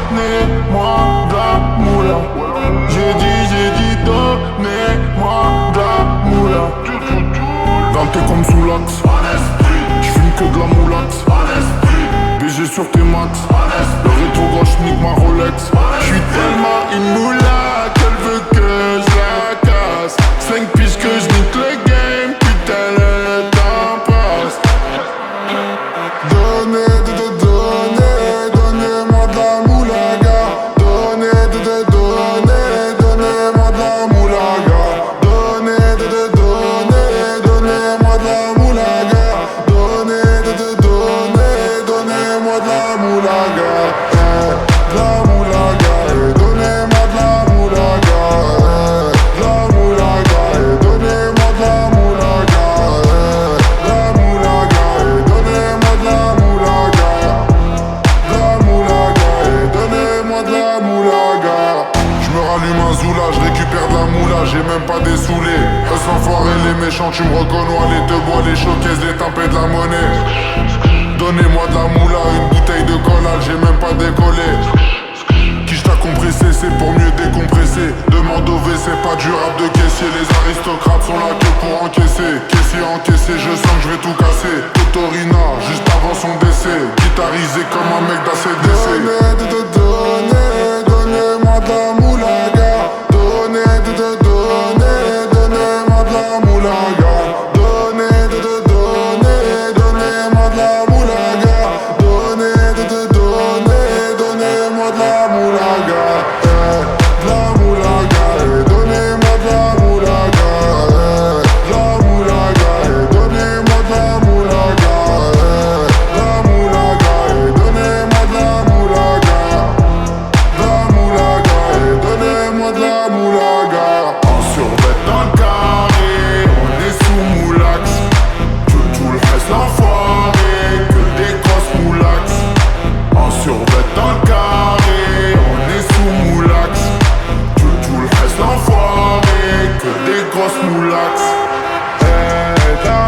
donnez-moi de la moula. J'ai dit, donnez-moi de la moula. Ganté comme sous l'axe, j'fume que de la moulax. BG sur tes max, le rétro gauche nique ma Rolex. J'suis tellement une moula qu'elle veut que je la casse. 5 piges que je nique le game, putain le temps passe. Donnez-moi de la moulaga. Donnez-moi de la moulaga. Donnez-moi de la moulaga. Donnez-moi de la moulaga. De la moulaga. Donnez-moi de la moulaga. De la moulaga. Donnez-moi de la moulaga. La moulaga. Donnez-moi de la moulaga. De la moulaga. Donnez-moi de la moulaga. J'me rallume un zoula, j'récupère de la moula, j'ai même pas dessoulé. Eux s'enfoirés les méchants, tu me reconnais, les te bois, les showcases, les tempêtes de la monnaie. Donnez-moi de la moula, une bouteille de collal, j'ai même pas décollé. Qui t'a compressé, c'est pour mieux décompresser. Demande au V, c'est pas du rap de caissier. Les aristocrates sont là que pour encaisser. Caissier encaissé, je sens que je vais tout casser. Totorina, juste avant son décès. Guitarisé comme un mec d'ACDC. Donnez-moi de la moulaga. Donnez-moi de la moulaga. Donnez-moi de la moulaga. Donnez-moi de la moulaga. De la moulaga. Donnez-moi de la moulaga. De la moulaga. Donnez-moi de la moulaga. De la moulaga. Donnez-moi de la moulaga. De la moulaga. Donnez-moi de la moulaga. En survêt dans le carré, on est sous moulax. Tout le reste l'enfoiré, que des grosses moulax. En survêt dans le carré, on est sous moulax. Tout le reste l'enfoiré, que des grosses moulax. De la